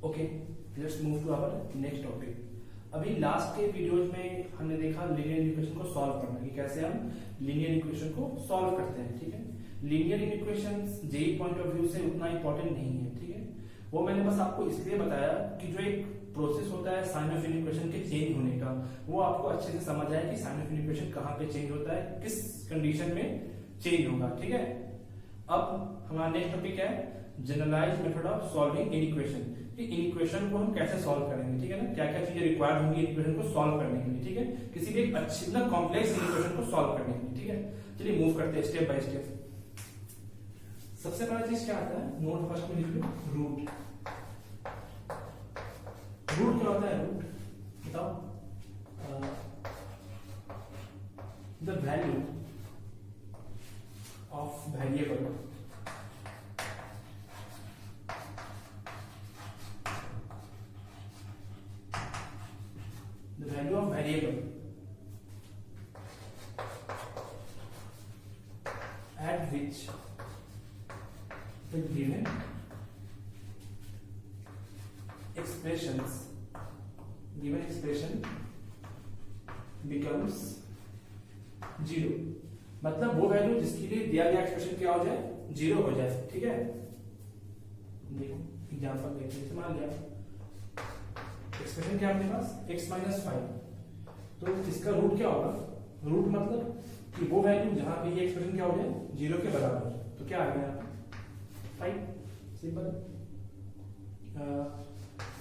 Okay, let's move to our next topic. अभी last के videos में हमने देखा लीनियर इक्वेशन को सॉल्व करना, कि कैसे हम लीनियर इक्वेशन को सॉल्व करते हैं। ठीक है, linear equation JEE point of view से उतना इंपॉर्टेंट नहीं है। ठीक है, वो मैंने बस आपको इसलिए बताया कि जो एक प्रोसेस होता है साइन ऑफ इक्वेशन के चेंज होने का, वो आपको अच्छे से समझ आए कि साइन ऑफ इक्वेशन कहाँ पे चेंज होता है, किस कंडीशन में चेंज होगा। ठीक है, अब हमारा नेक्स्ट टॉपिक है generalise method of solving equation. Equation को हम कैसे सॉल्व करेंगे, ठीक है ना, क्या क्या चीजें रिक्वायर्ड होंगी इक्वेशन को सॉल्व करने के लिए। ठीक है, किसी भी एक अच्छी ना कॉम्प्लेक्स इक्वेशन को सॉल्व करने के लिए। ठीक है, चलिए मूव करते हैं स्टेप बाय स्टेप। सबसे पहला चीज क्या आता है, नोट फर्स्ट में लिख लो रूट। रूट क्या होता है, रूट बताओ। The value of variable at which the given expression becomes 0। मतलब वो वैल्यू जिसके लिए दिया गया एक्सप्रेशन क्या हो जाए, 0 हो जाए। ठीक है, देखो एग्जांपल देखते हैं। मान लिया एक्सप्रेशन क्या है अपने पास, x माइनस 5, तो इसका रूट क्या होगा। रूट मतलब कि वो वैल्यू जहां पे ये एक्सप्रेशन क्या हो जाए, 0 के बराबर, तो क्या आ गया यहाँ पे 5, सिंपल।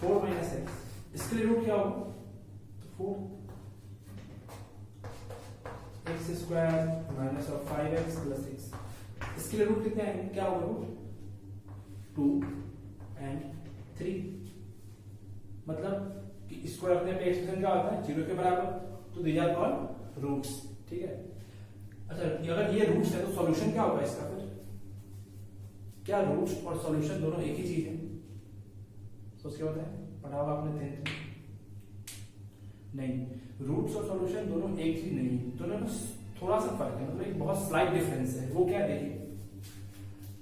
4 माइनस एक्स, इसके लिए रूट क्या होगा, तो 4 x square minus of 5x plus x, इसके लिए रूट कितने आएंगे, क्या होगा रूट 2 एंड 3। मतलब कि इसको रखने पे एक्सप्रेशन क्या होता है, 0 के बराबर, तो दीज आर कॉल्ड रूट्स। ठीक है, अच्छा अगर ये रूट्स है तो सॉल्यूशन क्या होगा इसका फिर। क्या रूट्स और सॉल्यूशन दोनों एक ही चीज है, सोच के बताएं, पढ़ा होगा आपने 10th में। नहीं, रूट्स और सॉल्यूशन दोनों एक चीज नहीं है, दोनों में थोड़ा सा फर्क है, मतलब एक बहुत स्लाइट डिफरेंस है। वो क्या है, देखिए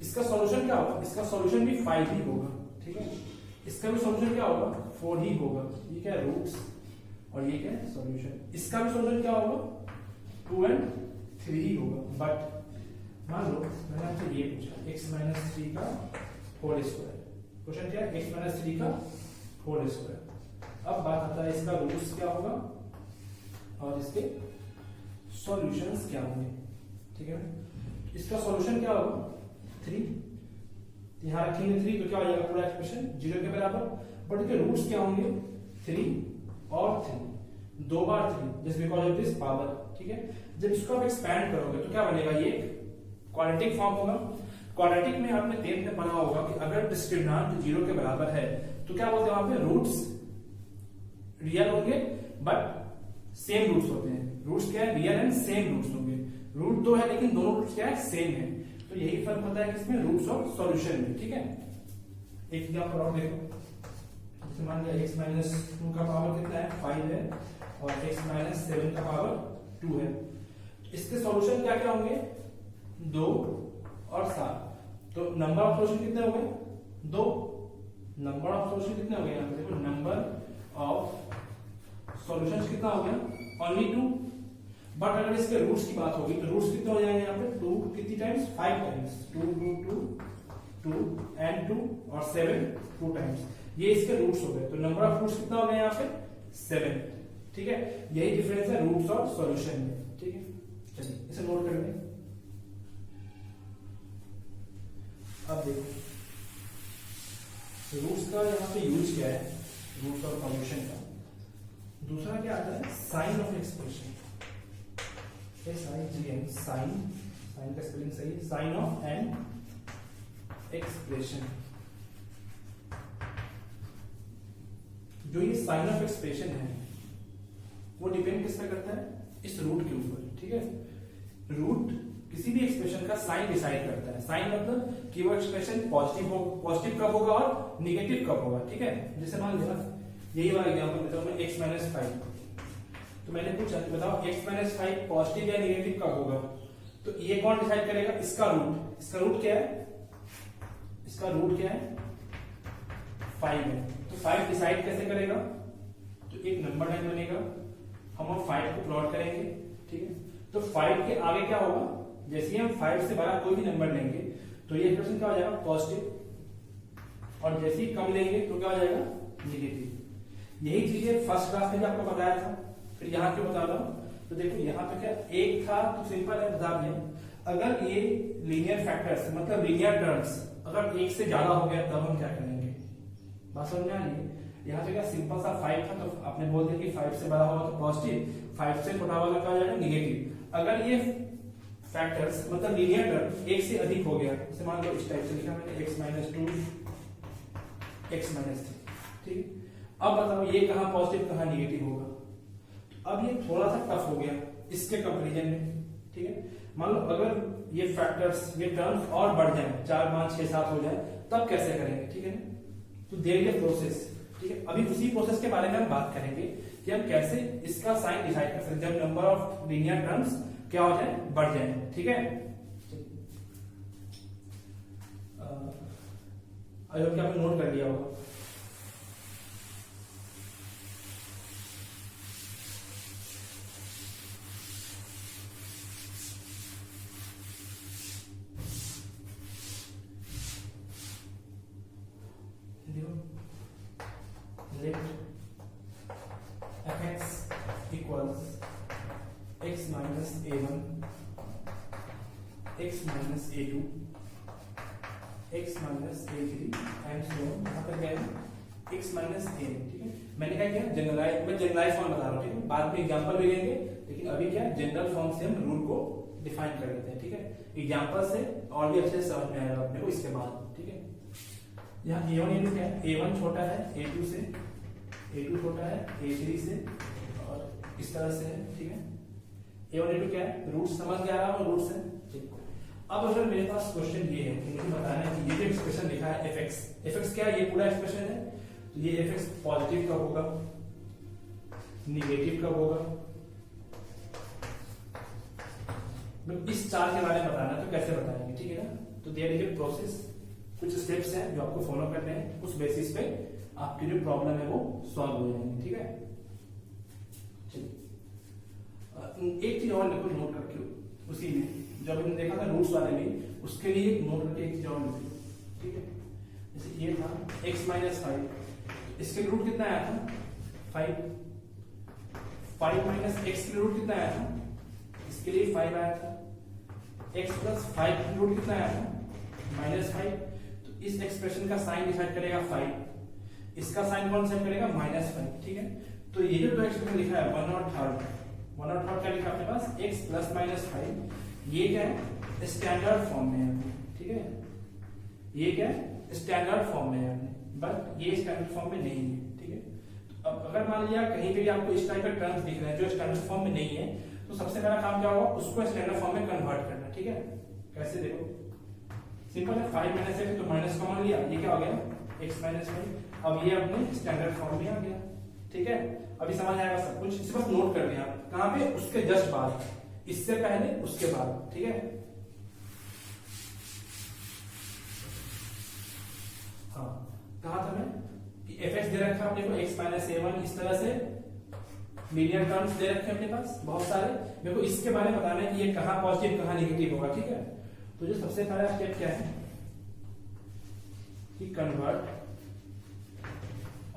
इसका सॉल्यूशन क्या होगा, इसका सॉल्यूशन भी 5 ही होगा। ठीक है, इसका भी सॉल्यूशन क्या होगा, 4 ही होगा। ये क्या है, रूट्स, और ये क्या है, सॉल्यूशन। इसका भी सॉल्यूशन क्या होगा, 2 एंड 3 ही होगा। बट मान लो मैंने आपसे ये पूछा x माइनस 3 का होल स्क्वायर, क्वेश्चन क्या है, x माइनस 3 का होल स्क्वायर। अब बात आता है इसका रूट्स क्या होगा और इसके सॉल्यूशंस क्या होंगे। ठीक है, इसका सॉल्यूशन क्या होगा 3, यहां रखेंगे 3 तो क्या हो जाएगा, पूरा एक्सप्रेशन 0 के बराबर। बट इसके रूट्स क्या होंगे, 3 और 3, 2 बार 3, just because of this power. ठीक है, जब इसको आप एक्सपैंड करोगे तो क्या बनेगा, ये क्वाड्रेटिक फॉर्म होगा। क्वाड्रेटिक में आपने 10th में पढ़ा होगा कि अगर डिस्क्रिमिनेंट 0 के बराबर है तो क्या बोलते हैं वहां पे, रूट्स रियल होंगे बट सेम रूट्स होते हैं। रूट्स क्या है, रियल एंड सेम रूट्स होंगे। रूट 2 है लेकिन दोनों रूट्स क्या है, सेम है। तो यही फर्क होता है इसमें रूट्स और सॉल्यूशन में। ठीक है, एक एग्जांपल और देखो, जैसे मान लिया x माइनस 2 का पावर कितना है, 5 है, और x माइनस 7 का पावर 2 है। इसके सॉल्यूशन क्या क्या होंगे, 2 और 7। तो नंबर ऑफ सॉल्यूशन कितने हो गए, 2। नंबर ऑफ सॉल्यूशन कितने हो गए, यहाँ पे देखो नंबर ऑफ सॉल्यूशंस कितना हो गया, ओनली 2। बट अगर इसके रूट्स की बात होगी तो रूट्स कितने हो जाएंगे यहाँ पे, 2 कितनी टाइम्स, 5 टाइम्स, 2 2 2 2 एंड 2 और 7 2 टाइम्स, ये इसके रूट्स हो गए। तो नंबर ऑफ रूट्स कितना हो गया यहाँ पे, 7। ठीक है, यही डिफरेंस है रूट्स और सॉल्यूशन में। ठीक है, चलिए इसे नोट कर लें। अब देखो रूट्स का यहाँ पे यूज क्या है, रूट्स और सॉल्यूशन का। दूसरा क्या आता है, sign of expression, SIGN, sign, sign का स्पेलिंग सही, साइन ऑफ एन एक्सप्रेशन। जो ये साइन ऑफ एक्सप्रेशन है वो डिपेंड किस पे करता है, इस रूट के ऊपर। ठीक है, रूट किसी भी एक्सप्रेशन का साइन डिसाइड करता है। साइन मतलब कि वो एक्सप्रेशन पॉजिटिव कब होगा और निगेटिव कब होगा। ठीक है, जैसे मान लिया यही वाला एग्जांपल देता हूं मैं, x माइनस 5, तो मैंने पूछा कि बताओ x माइनस 5 पॉजिटिव या निगेटिव कब होगा, तो ये कौन डिसाइड करेगा, इसका रूट। इसका रूट क्या है, इसका रूट क्या है 5 है, तो 5 डिसाइड कैसे करेगा, तो एक नंबर लाइन बनेगा, हम 5 को प्लॉट करेंगे, ठीक है। तो 5 के आगे क्या होगा, जैसे ही हम 5 से बड़ा कोई भी नंबर लेंगे तो ये एक्सप्रेशन क्या हो जाएगा, पॉजिटिव, और जैसे ही कम लेंगे तो क्या हो जाएगा, नेगेटिव। यही चीजें फर्स्ट क्लास में भी आपको बताया था, फिर यहाँ क्यों बता रहा हूँ, तो देखो यहाँ पे क्या एक था, तो सिंपल है, बता दें अगर ये लीनियर फैक्टर्स मतलब लीनियर टर्म्स अगर एक से ज्यादा हो गया तब हम क्या करेंगे, बात समझ में आ रही है। यहाँ पे क्या सिंपल सा 5 था, तो आपने बोल दिया कि 5 से बड़ा होगा तो पॉजिटिव, 5 से छोटा वाला क्या हो जाएगा, नेगेटिव। अगर ये फैक्टर्स मतलब लीनियर टर्म एक से अधिक हो गया, जैसे मान लो इस टाइप से लिखा मैंने x माइनस 2 x माइनस 3, ठीक। अब बताओ ये कहाँ पॉजिटिव कहाँ नेगेटिव होगा, अब ये थोड़ा सा टफ हो गया इसके कंपैरिजन में, ठीक है। मान लो अगर ये फैक्टर्स ये टर्म्स और बढ़ जाए, 4 5 6 7 हो जाए, तब कैसे करेंगे, ठीक है ना। तो देयर इज अ प्रोसेस, ठीक है। अभी उसी प्रोसेस के बारे में हम बात करेंगे कि हम कैसे इसका साइन डिसाइड कर सकते हैं जब नंबर ऑफ लीनियर टर्म्स क्या हो जाए, बढ़ जाए, ठीक है। आई होप कि आपने नोट कर लिया होगा। x minus a1 x minus a2 x minus a3 and so on, यहाँ पर क्या है x minus a, ठीक है। मैंने क्या किया, जनरलाइज, मैं जनरलाइज फॉर्म बता रहा हूँ, ठीक है। बाद में एग्जांपल भी लेंगे, लेकिन अभी क्या जनरल फॉर्म से हम रूल को डिफाइन कर लेते हैं, ठीक है। एग्जांपल से और भी अच्छे से समझ में आएगा अपने को इसके बाद, ठीक है। यहाँ a1 a2 क्या है, a1 छोटा है a2 से, a2 छोटा है a3 से, और इस तरह से है, ठीक है। a1 a2 क्या है, रूट समझ में आ रहा है, रूट से। अब अगर मेरे पास क्वेश्चन ये है कि मुझे बताना है कि ये जो एक्सप्रेशन लिखा है fx क्या है, ये पूरा एक्सप्रेशन है, तो ये fx पॉजिटिव कब होगा, निगेटिव कब होगा, इस चार के बारे में बताना, तो कैसे बताएंगे, ठीक है ना। तो देयर इज ए प्रोसेस, कुछ स्टेप्स हैं जो आपको फॉलो करने हैं, उस बेसिस पे आपकी जो प्रॉब्लम है वो सॉल्व हो जाएंगे, ठीक है। एक चीज और लिखो नोट करके, उसी में जब हमने देखा था रूट्स वाले में, उसके लिए नोट करके एक चीज और लिखो, ठीक है। जैसे ये था x माइनस 5, इसके रूट कितना आया था 5 माइनस x के रूट कितना आया था, इसके लिए 5 आया था, x प्लस 5 के रूट कितना आया था -5, तो इस एक्सप्रेशन का साइन डिसाइड करेगा 5, इसका साइन कौन डिसाइड करेगा -5, ठीक है। तो ये जो एक्सप्रेशन लिखा है 1 और 3 क्या लिखा आपके पास, x प्लस माइनस 5, ये क्या है स्टैंडर्ड फॉर्म में है, ठीक है। ये क्या है स्टैंडर्ड फॉर्म में है, बट ये स्टैंडर्ड फॉर्म में नहीं है, ठीक है। तो अब अगर मान लिया कहीं पे भी आपको इस टाइप के टर्म्स दिख रहे हैं जो स्टैंडर्ड फॉर्म में नहीं है, तो सबसे पहला काम क्या होगा, उसको स्टैंडर्ड फॉर्म में कन्वर्ट करना, ठीक है। कैसे देखो, सिंपल है, 5 माइनस है तो माइनस कॉमन लिया, ये क्या हो गया x माइनस 5, अब ये अपने स्टैंडर्ड फॉर्म में आ गया, ठीक है। अभी समझ आएगा सब कुछ, इसे बस नोट कर लिया कहां पे, उसके जस्ट बाद, इससे पहले उसके बाद, ठीक है। हाँ कहा था मैं कि fx दे रखा है अपने को x माइनस a1, इस तरह से लीनियर टर्म्स दे रखे हैं अपने पास बहुत सारे, मेरे को इसके बारे में बताना है कि ये कहां पॉजिटिव कहां नेगेटिव होगा, ठीक है। तो जो सबसे पहला स्टेप क्या है कि convert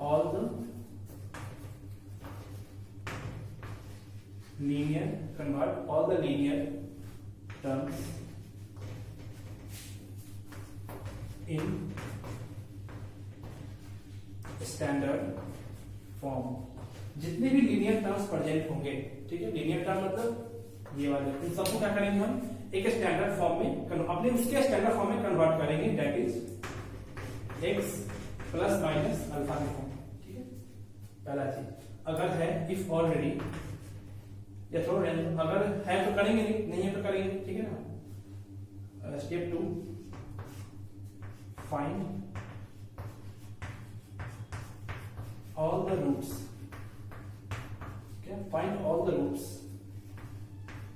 all the linear terms in standard form, जितने भी लीनियर टर्म्स प्रेजेंट होंगे, ठीक है। लीनियर टर्म मतलब ये वाले, इन सबको क्या करेंगे हम एक स्टैंडर्ड फॉर्म में, अपने उसके स्टैंडर्ड फॉर्म में कन्वर्ट करेंगे, that is x plus minus alpha के फॉर्म, ठीक है। पहला चीज अगर है, इफ ऑलरेडी या थोड़ा अगर है तो करेंगे, नहीं है तो करेंगे, ठीक है ना। Step 2 find all the roots, क्या find all the roots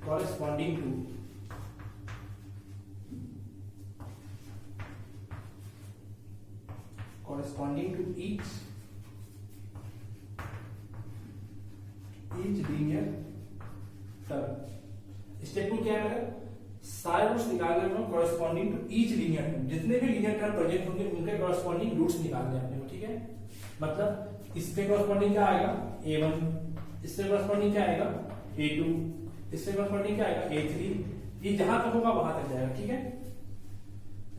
corresponding to corresponding to each linear term. Step 2 क्या है मेरा, सारे रूट्स निकालने में corresponding to each linear term, जितने भी linear term प्रेजेंट होंगे उनके corresponding रूट्स निकालने हैं अपने को, ठीक है। मतलब इसके corresponding क्या आएगा a1, इससे corresponding क्या आएगा a2, इससे corresponding क्या आएगा a3, ये जहां तक होगा वहां तक जाएगा, ठीक है।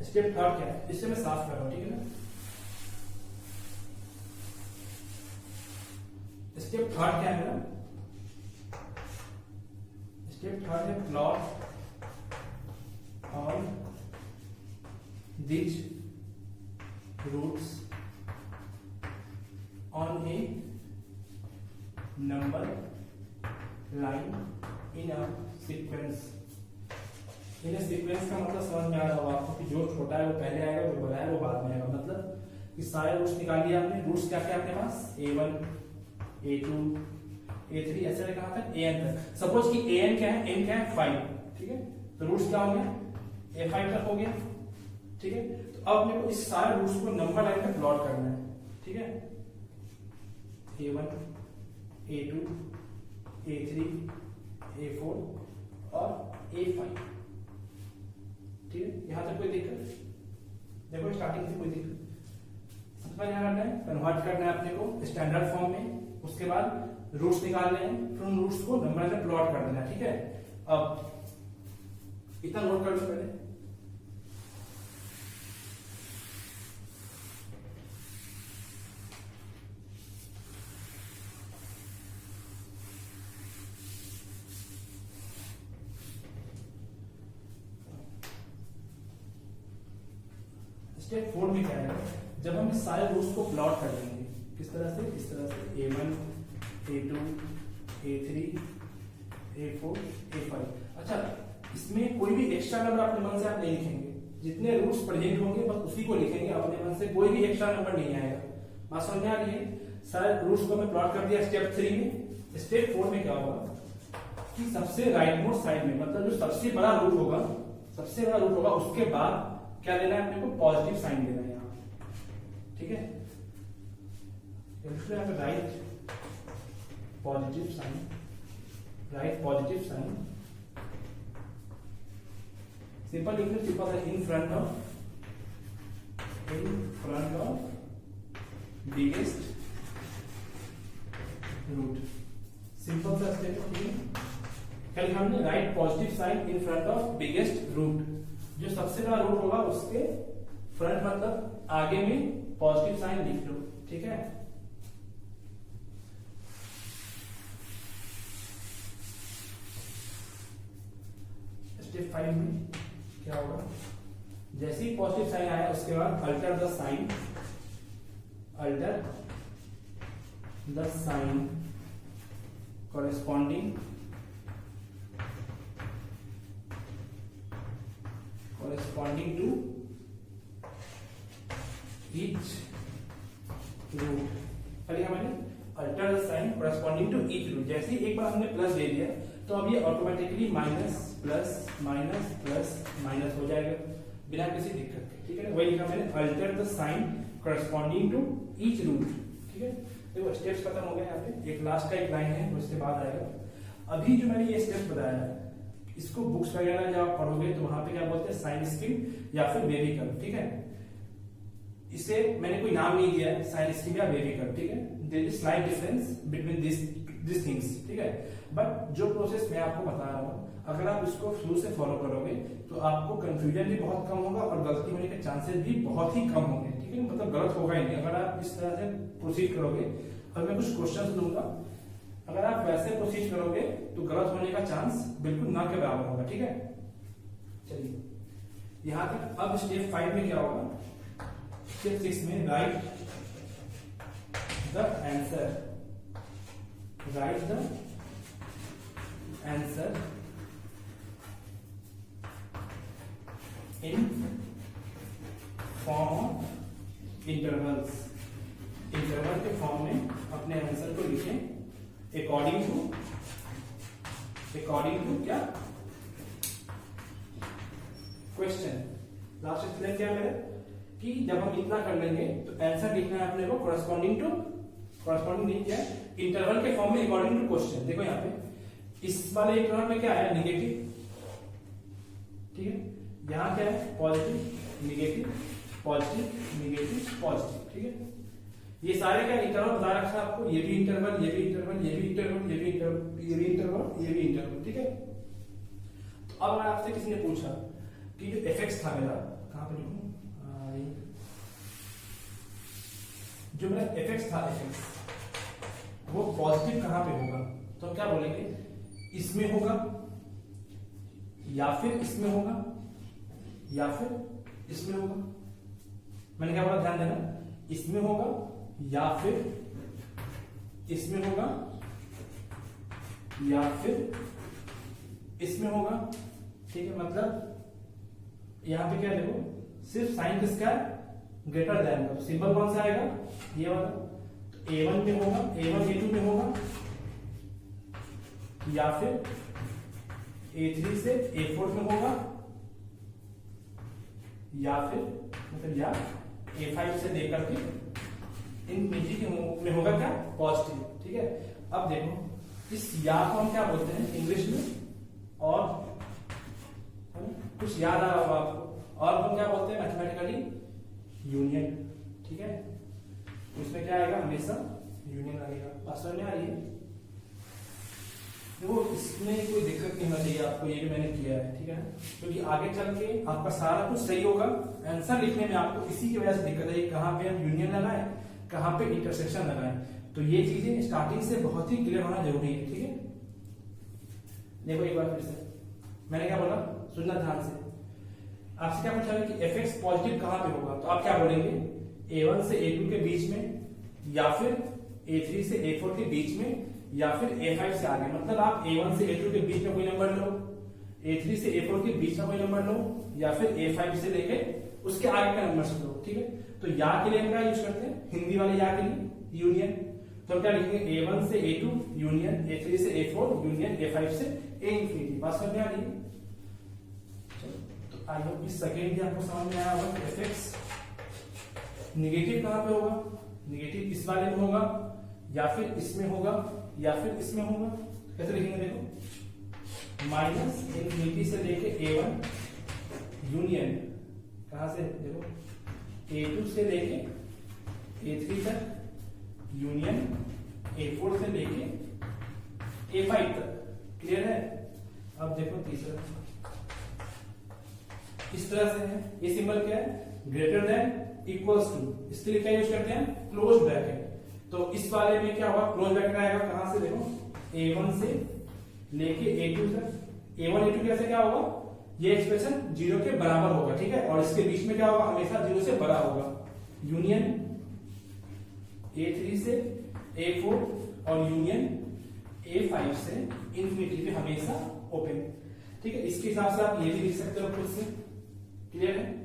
स्टेप 3 क्या है, इससे मैं साफ कर रहा हूं, ठीक है ना। स्टेप 3 क्या है मेरा, स्टेप 3 है plot all these roots on a number line in a sequence. In sequence का मतलब समझ में आ रहा होगा आपको कि जो छोटा है वो पहले आएगा, जो बड़ा है वो बाद में आएगा। मतलब कि सारे रूट्स निकाल लिए आपने। रूट्स क्या क्या अपने पास a1 a2 a3 ऐसे कहा था an तक। सपोज कि an क्या है, n क्या है 5, ठीक है। तो रूट्स क्या हो गया a5 तक हो गया, ठीक है। तो अब मेरे को इस सारे रूट्स को नंबर लाइन में प्लॉट करना है, ठीक है। a1 a2 a3 a4 और a5, ठीक है। यहां तक कोई दिक्कत, देखो स्टार्टिंग से कोई दिक्कत। सबसे पहले क्या करना है, कन्वर्ट करना है अपने को स्टैंडर्ड फॉर्म में। उसके बाद रूट्स निकालने हैं, फिर उन रूट्स को नंबर में प्लॉट कर देना है, ठीक है। अब इतना नोट कर लो पहले। स्टेप 4 में क्या है, जब हम इस सारे रूट्स को प्लॉट कर देंगे, किस तरह से, इस तरह से a1 a2 a3 a4 a5। अच्छा, इसमें कोई भी एक्स्ट्रा नंबर अपने मन से आप नहीं लिखेंगे, जितने रूट्स प्रेजेंट होंगे बस उसी को लिखेंगे अपने मन से, कोई भी एक्स्ट्रा नंबर नहीं आएगा। बात समझ में आ रही है। सारे रूट्स को मैं प्लॉट कर दिया स्टेप 3 में। स्टेप 4 में क्या होगा कि सबसे राइट मोस्ट साइड में, मतलब जो सबसे बड़ा रूट होगा, सबसे बड़ा रूट होगा, उसके बाद क्या लेना है अपने को, पॉजिटिव साइन देना है यहाँ, ठीक है। Right positive sign, right positive sign, simple लिख लो, सिंपल है in front of biggest root. Simple सा स्टेप, ठीक है। क्या लिखा हमने, right positive sign in front of biggest root. जो सबसे बड़ा रूट होगा उसके फ्रंट मतलब आगे में पॉजिटिव साइन लिख लो, ठीक है। स्टेप 5 में क्या होगा, जैसे ही पॉजिटिव साइन आया उसके बाद alter the sign, alter the sign corresponding to each root। पहले हमारे alter the sign corresponding to each root. जैसे ही एक बार हमने प्लस दे दिया तो अब ये automatically minus plus minus plus minus हो जाएगा बिना किसी दिक्कत के, ठीक है। वही लिखा मैंने, alter the sign corresponding to each root, ठीक है। देखो स्टेप्स खत्म हो गए यहाँ पे, एक लास्ट का एक लाइन है उसके बाद आएगा। अभी जो मैंने ये स्टेप्स बताया है, इसको बुक्स वगैरह जब आप पढ़ोगे तो वहां पे क्या बोलते हैं, साइन स्कीम या फिर वेवी कर्व, ठीक है। इसे मैंने कोई नाम नहीं दिया है, साइन स्कीम या वेवी कर्व, ठीक है। There is slight difference between this things, ठीक है। बट जो प्रोसेस मैं आपको बता रहा हूँ, अगर आप इसको शुरू से फॉलो करोगे तो आपको कंफ्यूजन भी बहुत कम होगा और गलती होने के चांसेस भी बहुत ही कम होंगे, ठीक है। मतलब गलत होगा ही नहीं अगर आप इस तरह से प्रोसीड करोगे। अब मैं कुछ क्वेश्चन दूंगा, अगर आप वैसे प्रोसीड करोगे तो गलत होने का चांस बिल्कुल ना के बराबर होगा, ठीक है। चलिए यहां तक। अब स्टेप 5 में क्या होगा, स्टेप 6 में right the answer, right the answer in form of intervals. Interval के फॉर्म में अपने आंसर को लिखें अकॉर्डिंग टू क्या, क्वेश्चन। लास्ट स्टेप क्या है, कि जब हम इतना कर लेंगे तो आंसर लिखना है अपने को कॉरस्पॉन्डिंग नहीं क्या है, इंटरवल के फॉर्म में अकॉर्डिंग टू क्वेश्चन। देखो यहाँ पे इस वाले इंटरवल में क्या है, नेगेटिव, ठीक है, यहाँ क्या है, positive negative positive negative positive, ठीक है। ये सारे क्या इंटरवल बता रखा है आपको, ये भी इंटरवल ये भी इंटरवल ये भी इंटरवल ये भी इंटरवल ये भी इंटरवल ये भी इंटरवल, ठीक है। तो अब अगर आपसे किसी ने पूछा कि जो एफ था मेरा, कहां पे लिखूं, जो मेरा एफ था, एफ वो पॉजिटिव कहां पे होगा, तो क्या बोलेंगे, इसमें होगा या फिर इसमें होगा या फिर इसमें होगा। मैंने क्या बोला, ध्यान देना, इसमें होगा या फिर इसमें होगा या फिर इसमें होगा, ठीक है। मतलब यहां पे क्या देखो, सिर्फ साइन किसका है, ग्रेटर देन का, तो सिंबल कौन सा आएगा, ये वाला। तो A1 में होगा, A1 A2 में होगा या फिर A3 से A4 में होगा या फिर मतलब या A5 से लेकर के इनफिनिटी में होगा क्या, पॉजिटिव, ठीक है। अब देखो इस या को हम क्या बोलते हैं इंग्लिश में, और कुछ याद आ रहा होगा आपको, और हम क्या बोलते हैं मैथमेटिकली, यूनियन, ठीक है। उसमें क्या आएगा, हमेशा यूनियन आएगा। बात समझ में आ रही है? देखो इसमें कोई दिक्कत नहीं होना चाहिए आपको, ये भी मैंने किया है, ठीक है, क्योंकि आगे चल के आपका सारा कुछ सही होगा। आंसर लिखने में आपको इसी की वजह से दिक्कत है, कहां पे हम यूनियन लगाएं, कहां पे इंटरसेक्शन लगाएं, तो ये चीजें स्टार्टिंग से बहुत ही क्लियर होना जरूरी है, ठीक है। देखो एक बार फिर से मैंने क्या बोला, सुनना ध्यान से। आपसे क्या पूछा है कि एफ पॉजिटिव कहां पे होगा, तो आप क्या बोलेंगे, A1 से A2 के बीच में या फिर A3 से A4 के बीच में या फिर A5 से आगे। मतलब आप A1 से A2 के बीच में कोई नंबर लो, A3 से A4 के बीच में कोई नंबर लो, या फिर A5 से लेके उसके आगे का नंबर लो, ठीक है। तो या के लिए हम क्या यूज करते हैं, हिंदी वाले या के लिए यूनियन। तो हम क्या लिखेंगे, A1 से A2 यूनियन, A3 से A4 यूनियन, A5 से A इंफिनिटी। बात समझ में आ रही है? तो आई होप इस सेकेंड भी आपको समझ में आया होगा। एफ निगेटिव कहां पे होगा, निगेटिव इस वाले में होगा या फिर इसमें होगा या फिर इसमें होगा। कैसे लिखेंगे, देखो माइनस इनफिनिटी से लेके A1 यूनियन, कहां से, देखो A2 से लेके A3 तक यूनियन, A4 से लेके A5 तक। क्लियर है? अब देखो तीसरा इस तरह से है, ये सिंबल क्या है, ग्रेटर देन इक्वल्स टू, इसके लिए क्या यूज करते हैं, क्लोज ब्रैकेट। तो इस वाले में क्या होगा, क्लोज ब्रैकेट आएगा, कहां से, देखो A1 से लेके A2 तक। A1 A2 कैसे क्या होगा, ये एक्सप्रेशन 0 के बराबर होगा, ठीक है, और इसके बीच में क्या होगा, हमेशा 0 से बड़ा होगा। यूनियन A3 से A4 और यूनियन A5 से इंफिनिटी पे हमेशा ओपन, ठीक है। इसके हिसाब से आप ये भी लिख सकते हो खुद से। क्लियर है?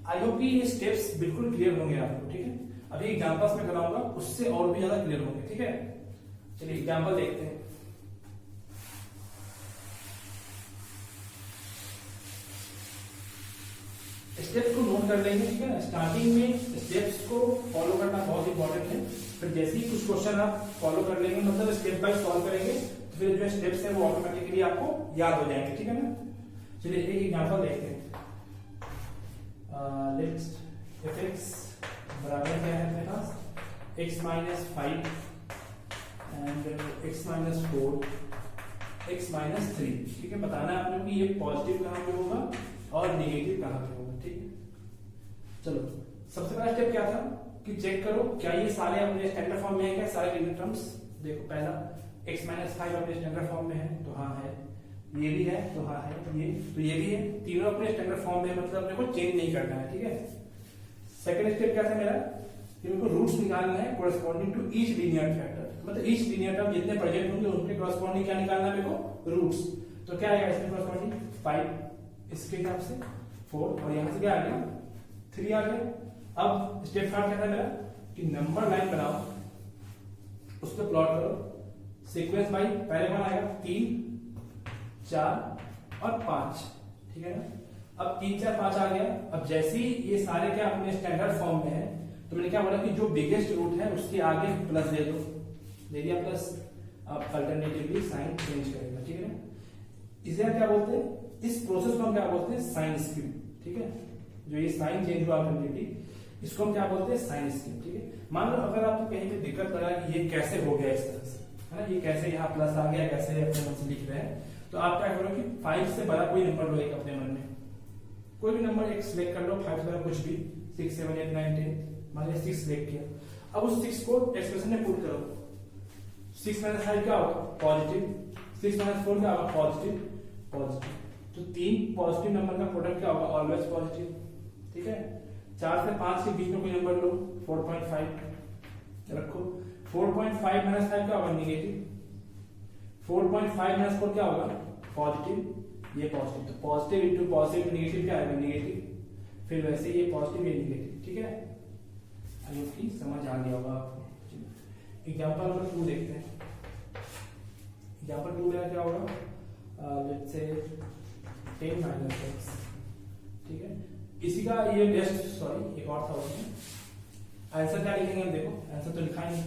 आई होप कि ये स्टेप्स बिल्कुल क्लियर होंगे आपको, ठीक है। अभी एग्जांपल्स में कराऊंगा, उससे और भी ज्यादा क्लियर होंगे, ठीक है। चलिए एग्जांपल देखते हैं। स्टेप्स को नोट कर लेंगे, ठीक है। स्टार्टिंग में स्टेप्स को फॉलो करना बहुत इंपॉर्टेंट है, फिर जैसे ही कुछ क्वेश्चन आप फॉलो कर लेंगे, मतलब स्टेप बाय सॉल्व करेंगे, तो फिर जो स्टेप्स है वो ऑटोमेटिकली आपको याद हो जाएंगे, ठीक है ना। चलिए एक एग्जांपल देखते हैं। लेट्स fx बराबर क्या है मेरे पास, x minus 5 and x minus 4 x minus 3, ठीक है। बताना है आपने कि ये पॉजिटिव कहां पे होगा और नेगेटिव कहां पे होगा, ठीक है। चलो सबसे पहला स्टेप क्या था कि चेक करो क्या ये सारे अपने स्टैंडर्ड फॉर्म में है क्या, सारे यूनिट टर्म्स। देखो पहला x माइनस 5 अपने स्टैंडर्ड फॉर्म में है, तो हाँ है, ये भी है, तो हाँ है, ये तो ये भी है, तीनों अपने स्टैंडर्ड फॉर्म में, मतलब अपने को चेंज नहीं करना है, ठीक है। सेकंड स्टेप क्या था मेरा, कि मेरे को रूट्स निकालना है corresponding to each linear factor, मतलब ईच लीनियर टर्म जितने प्रेजेंट होंगे उनके कोरस्पॉन्डिंग क्या निकालना है मेरे को, रूट्स। तो क्या आएगा इसमें कोरस्पॉन्डिंग 5, इसके हिसाब से 4, और यहां से क्या आ गया 3 आ गया। अब स्टेप थर्ड क्या था मेरा, कि नंबर लाइन बनाओ, उस पर प्लॉट करो सीक्वेंस बाई, पहले कौन आएगा 3, 4 और 5, ठीक है ना। अब 3 4 5 आ गया। अब जैसे ही ये सारे क्या अपने स्टैंडर्ड फॉर्म में है, तो मैंने क्या बोला कि जो बिगेस्ट रूट है उसके आगे प्लस दे दो, दे दिया प्लस। अब अल्टरनेटिवली साइन चेंज करेगा, ठीक है ना। इसे हम क्या बोलते हैं, इस प्रोसेस को हम क्या बोलते हैं, साइन स्क्यू, ठीक है। जो ये साइन चेंज हुआ अल्टरनेटिव, इसको हम क्या बोलते हैं, साइन स्क्यू, ठीक है। मान लो अगर आपको कहीं पे दिक्कत लगा कि ये कैसे हो गया इस तरह से, है ना, ये कैसे यहाँ प्लस आ गया, कैसे अपने मन से लिख रहे हैं, तो आप क्या करो कि 5 से बड़ा कोई नंबर लो एक अपने मन में, कोई भी नंबर एक सिलेक्ट कर लो, 5 से बड़ा कुछ भी, 6 7 8 9 10, मान लीजिए 6 सिलेक्ट किया। अब उस 6 को एक्सप्रेशन में पुट करो। 6 - 5 क्या होगा, पॉजिटिव। 6 - 4 क्या होगा, पॉजिटिव पॉजिटिव। तो 3 पॉजिटिव नंबर का प्रोडक्ट क्या होगा, ऑलवेज पॉजिटिव, ठीक है। 4 से 5 के बीच में कोई नंबर लो, 4.5 रखो। 4.5 - 5 क्या होगा, नेगेटिव। 4.5 - 4 क्या होगा, पॉजिटिव, ये पॉजिटिव। तो पॉजिटिव इंटू पॉजिटिव नेगेटिव क्या आएगा, नेगेटिव। फिर वैसे ये पॉजिटिव ये नेगेटिव, ठीक है। आई होप कि समझ आ गया होगा आपको। एग्जांपल नंबर 2 देखते हैं। एग्जांपल 2 में क्या होगा, लेट्स से 10 - x, ठीक है। इसी का ये नेक्स्ट, सॉरी एक और था उसमें, आंसर क्या लिखेंगे हम, देखो आंसर तो लिखा ही नहीं।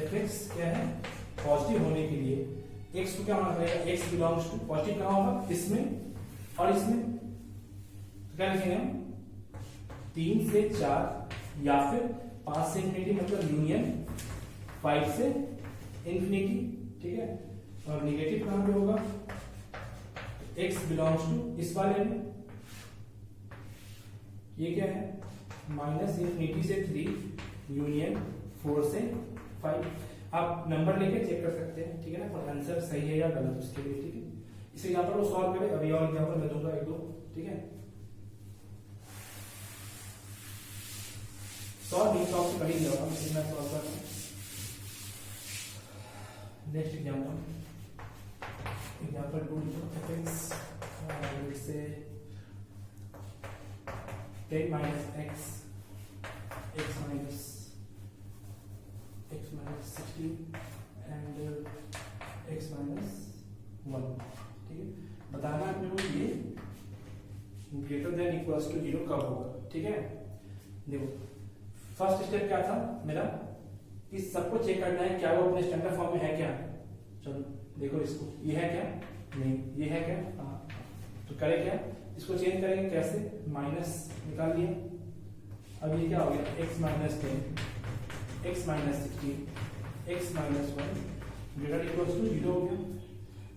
fx क्या है, पॉजिटिव होने के लिए x को क्या होना पड़ेगा, x बिलोंग्स टू पॉजिटिव कहां होगा, इसमें और इसमें। तो क्या लिखेंगे हम, 3 से 4 या फिर 5 से इंफिनिटी, मतलब यूनियन 5 से इंफिनिटी, ठीक है। और निगेटिव कहां पे होगा, x बिलोंग्स टू इस वाले में, ये क्या है, माइनस इंफिनिटी से 3 यूनियन 4 से 5। आप नंबर लेके चेक कर सकते हैं, ठीक है ना, पर आंसर सही है या गलत उसके लिए, ठीक है। इस एग्जांपल को सॉल्व करें, अभी और एग्जांपल मैं दूंगा 1 2, ठीक है। सॉल्व नहीं सॉल्व कर ही दिया होगा, लेकिन मैं सॉल्व कर रहा हूं। नेक्स्ट एग्जांपल 2 fx से 10 - x, x minus 16 and x minus 1, ठीक है। बताना है अपने को ये ग्रेटर देन इक्वल्स टू 0 कब होगा, ठीक है। देखो फर्स्ट स्टेप क्या था मेरा, इस सबको चेक करना है क्या वो अपने स्टैंडर्ड फॉर्म में है क्या। चलो देखो इसको, ये है क्या, नहीं, ये है क्या, हाँ। तो करें क्या, इसको चेंज करेंगे कैसे, माइनस निकाल लिया। अब ये क्या हो गया, x - 10, x - 16, x - 1 greater equals to 0 हो गया।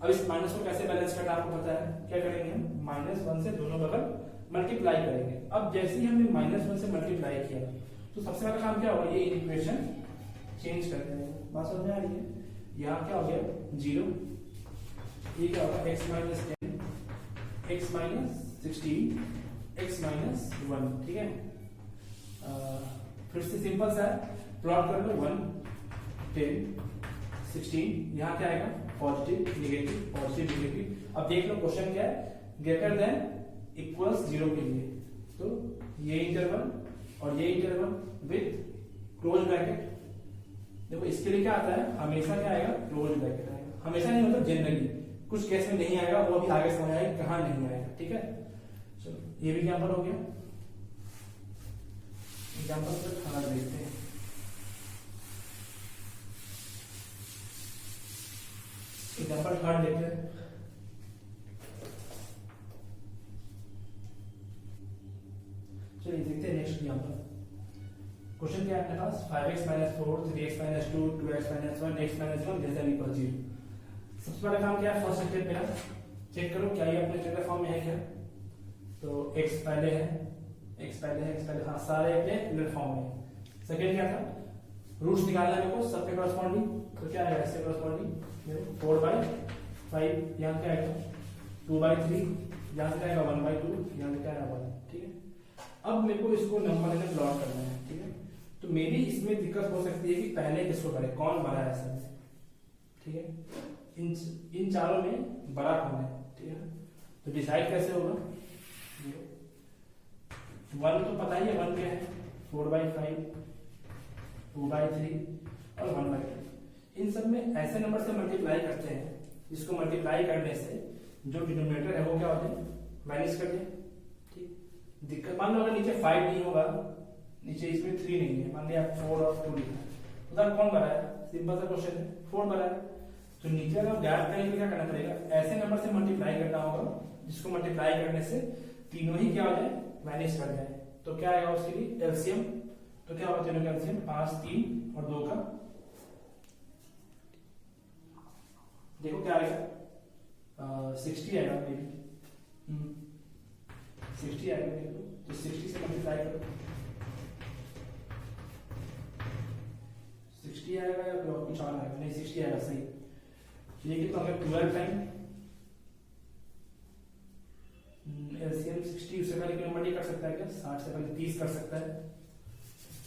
अब इस माइनस को कैसे बैलेंस करना आपको पता है, क्या करेंगे हम, -1 से दोनों बगल मल्टीप्लाई करेंगे। अब जैसे ही हमने -1 से मल्टीप्लाई किया, तो सबसे पहला काम क्या होगा, ये इक्वेशन चेंज कर देंगे। बात समझ में आ रही है। यहाँ क्या हो गया 0, ये क्या होगा x - 10, x - 16, x - 1, ठीक है। फिर से सिंपल सा है, प्लॉट कर लो 1 10 16, यहाँ क्या आएगा, पॉजिटिव नेगेटिव पॉजिटिव नेगेटिव। अब देख लो क्वेश्चन क्या है, ग्रेटर देन इक्वल्स 0 के लिए, तो ये इंटरवल और ये इंटरवल विथ क्लोज ब्रैकेट। देखो इसके लिए क्या आता है, हमेशा क्या आएगा, क्लोज ब्रैकेट आएगा। हमेशा नहीं मतलब जनरली, कुछ केस में नहीं आएगा, वो भी आगे समझ आएगा कहाँ नहीं आएगा, ठीक है। चलो ये भी एग्जांपल हो गया। एग्जांपल पर खाना देखते हैं। एग्जांपल थर्ड देखते हैं। चलिए देखते हैं नेक्स्ट एग्जांपल। क्वेश्चन क्या है आपके पास, 5x - 4 3x - 2 2x - 1 x - 1 less than equal 0। सबसे पहला काम क्या है, फर्स्ट स्टेप मेरा चेक करो क्या ये अपने स्टैंडर्ड फॉर्म में है क्या। तो x पहले है, x पहले है, x पहले, हाँ सारे अपने स्टैंडर्ड फॉर्म में। सेकंड क्या था, रूट्स निकालना है मेरे को सबके कॉरस्पॉन्डिंग। तो क्या आएगा इससे कॉरस्पॉन्डिंग 4/5, यहाँ क्या आएगा 2/3, यहाँ से क्या आएगा 1/2, यहाँ से क्या आएगा 1, ठीक है। अब मेरे को इसको नंबर में प्लॉट करना है, ठीक है। तो मेरी इसमें दिक्कत हो सकती है कि पहले किसको करें, कौन बड़ा है सब में, ठीक है। इन चारों में बड़ा कौन है, ठीक है। तो डिसाइड कैसे होगा, 1 तो पता ही है, 1 क्या है 4/5, 2/3 और 1/2। इन सब में ऐसे नंबर से मल्टीप्लाई करते हैं, इसको मल्टीप्लाई करने से जो डिनोमिनेटर है वो क्या होता है, माइनस कर दिया, दिक्कत मान लो अगर नीचे 5 नहीं होगा, नीचे इसमें 3 नहीं है, मान लिया 4 और 2 लिखा है, उधर कौन भरा है, सिंपल सा क्वेश्चन है, 4 भरा है। तो नीचे अगर गैप करेंगे तो क्या करना पड़ेगा, ऐसे नंबर से मल्टीप्लाई करना होगा जिसको मल्टीप्लाई करने से तीनों ही क्या हो जाए, वैनिश कर जाए। तो क्या आएगा उसके लिए एलसीएम, तो क्या होगा तीनों का एलसीएम 5, 3 और 2 का, देखो क्या आएगा 60 आएगा, मे बी 60 आएगा, देखो तो 60 से मल्टीप्लाई करो, 60 आएगा या फिर और कुछ और आएगा, नहीं 60 आएगा सही। ये कितना हो गया 12 टाइम एलसीएम 60, उससे पहले कोई नंबर नहीं कर सकता है क्या, 60 से पहले 30 कर सकता है।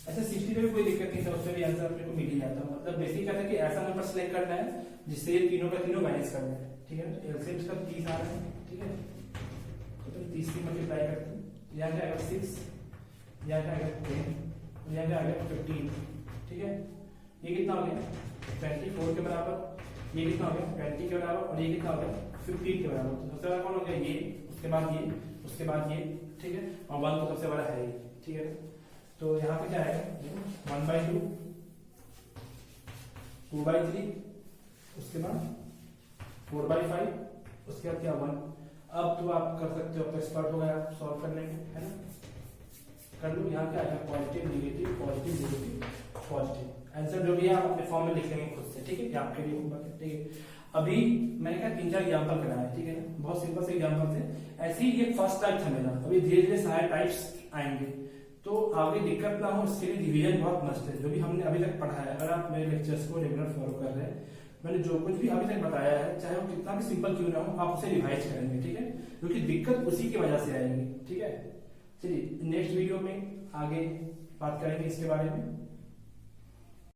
ऐसे 60 में भी कोई दिक्कत नहीं था, उसमें भी आंसर अपने को मिल ही जाता है। मतलब बेसिक कहता है कि ऐसा नंबर सेलेक्ट करना है जिससे ये तीनों का तीनों माइनस करना है, ठीक है। एलसीएम इसका 30 आ रहा है, ठीक है, तो तुम 30 से मल्टीप्लाई करते हैं, यहाँ क्या आएगा 6, यहाँ क्या आएगा 10, यहाँ क्या आएगा 15, ठीक है। ये कितना हो गया 24 के बराबर, ये कितना हो गया 20 के बराबर, और ये कितना हो गया 15 के बराबर। तो सबसे बड़ा कौन हो गया ये, उसके बाद ये, उसके बाद ये, ठीक है, और 1 तो सबसे बड़ा है ये, ठीक है। तो यहाँ पे क्या है देखो 1/2, 2/3, उसके बाद 4/5, उसके बाद क्या 1। अब तो आप कर सकते हो, अब तो एक्सपर्ट हो गए आप सॉल्व करने में, है ना, कर लो। यहाँ क्या आएगा positive negative positive negative positive, answer जो भी है आप अपने फॉर्म में लिख लेंगे खुद से, ठीक है, ये आपके लिए होगा, ठीक है। अभी मैंने कहा 3-4 एग्जाम्पल कराया, ठीक है ना, बहुत सिंपल से एग्जाम्पल थे। ऐसे ही ये फर्स्ट टाइप था मेरा, अभी धीरे धीरे सारे टाइप्स आएंगे, तो आगे दिक्कत ना हो इसके लिए रिवीजन बहुत मस्त है। जो भी हमने अभी तक पढ़ा है, अगर आप मेरे लेक्चर्स को रेगुलर फॉलो कर रहे हैं, मैंने जो कुछ भी अभी तक बताया है, चाहे वो कितना भी सिंपल क्यों ना हो, आप उसे रिवाइज करेंगे, ठीक है, क्योंकि दिक्कत उसी की वजह से आएगी, ठीक है। चलिए नेक्स्ट वीडियो में आगे बात करेंगे इसके बारे में।